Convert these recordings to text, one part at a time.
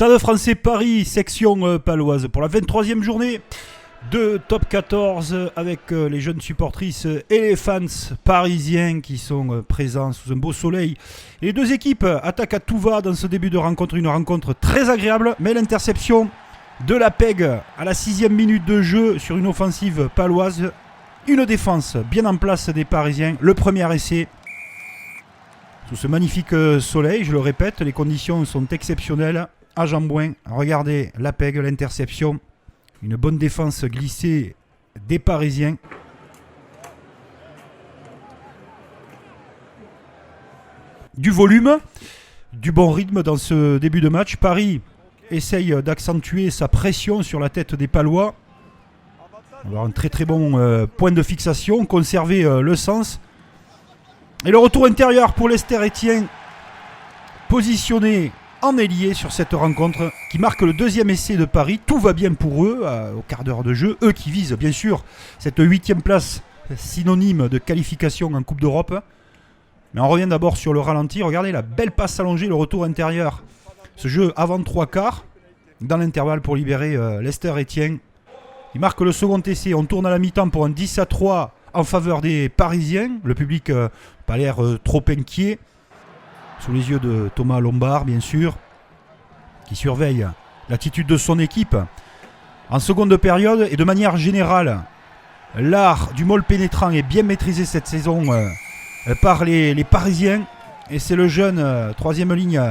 Stade Français Paris, section paloise, pour la 23e journée de Top 14 avec les jeunes supportrices et les fans parisiens qui sont présents sous un beau soleil. Et les deux équipes attaquent à tout va dans ce début de rencontre, une rencontre très agréable, mais l'interception de la PEG à la 6e minute de jeu sur une offensive paloise, une défense bien en place des Parisiens, le premier essai. Sous ce magnifique soleil, je le répète, les conditions sont exceptionnelles. À Jambouin, regardez la PEG, l'interception. Une bonne défense glissée des Parisiens. Du volume, du bon rythme dans ce début de match. Paris essaye d'accentuer sa pression sur la tête des Palois. Alors un très très bon point de fixation, conserver le sens. Et le retour intérieur pour Lester Etienne, positionné en ailier sur cette rencontre qui marque le deuxième essai de Paris. Tout va bien pour eux au quart d'heure de jeu. Eux qui visent bien sûr cette 8e place synonyme de qualification en Coupe d'Europe. Mais on revient d'abord sur le ralenti. Regardez la belle passe allongée, le retour intérieur. Ce jeu avant 3 quarts dans l'intervalle pour libérer Lester Etienne. Il marque le second essai. On tourne à la mi-temps pour un 10-3 en faveur des Parisiens. Le public n'a pas l'air trop inquiet. Sous les yeux de Thomas Lombard, bien sûr, qui surveille l'attitude de son équipe. En seconde période, et de manière générale, l'art du maul pénétrant est bien maîtrisé cette saison par les Parisiens. Et c'est le jeune troisième ligne,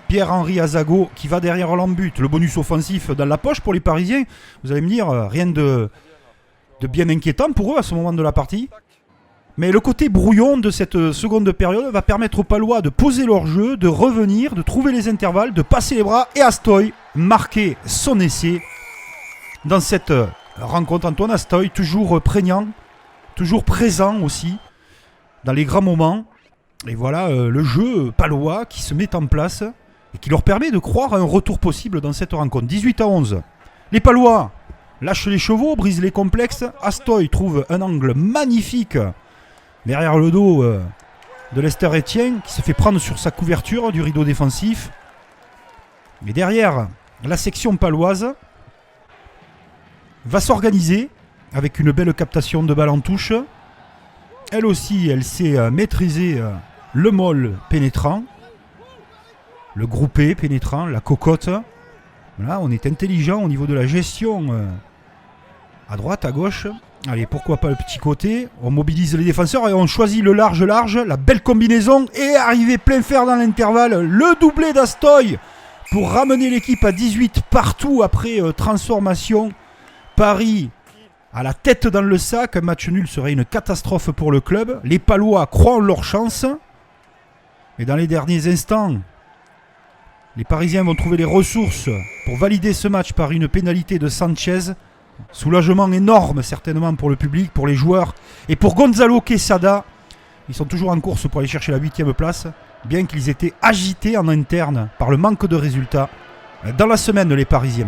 Pierre-Henri Azago, qui va derrière l'embut. Le bonus offensif dans la poche pour les Parisiens. Vous allez me dire, rien de bien inquiétant pour eux à ce moment de la partie. Mais le côté brouillon de cette seconde période va permettre aux Palois de poser leur jeu, de revenir, de trouver les intervalles, de passer les bras. Et Astoy marquer son essai dans cette rencontre. Antoine Astoy, toujours prégnant, toujours présent aussi dans les grands moments. Et voilà le jeu palois qui se met en place et qui leur permet de croire à un retour possible dans cette rencontre. 18-11. Les Palois lâchent les chevaux, brisent les complexes. Astoy trouve un angle magnifique derrière le dos de Lester Etienne, qui se fait prendre sur sa couverture du rideau défensif. Mais derrière, la section paloise va s'organiser avec une belle captation de balle en touche. Elle aussi, elle sait maîtriser le maul pénétrant, le groupé pénétrant, la cocotte. Voilà, on est intelligent au niveau de la gestion à droite, à gauche. Allez, pourquoi pas le petit côté. On mobilise les défenseurs et on choisit le large, la belle combinaison. Et arrivé plein fer dans l'intervalle, le doublé d'Astoy pour ramener l'équipe à 18 partout après transformation. Paris à la tête dans le sac. Un match nul serait une catastrophe pour le club. Les Palois croient en leur chance. Mais dans les derniers instants, les Parisiens vont trouver les ressources pour valider ce match par une pénalité de Sanchez. Soulagement énorme certainement pour le public, pour les joueurs et pour Gonzalo Quesada. Ils sont toujours en course pour aller chercher la 8e place, bien qu'ils étaient agités en interne par le manque de résultats dans la semaine, les Parisiens.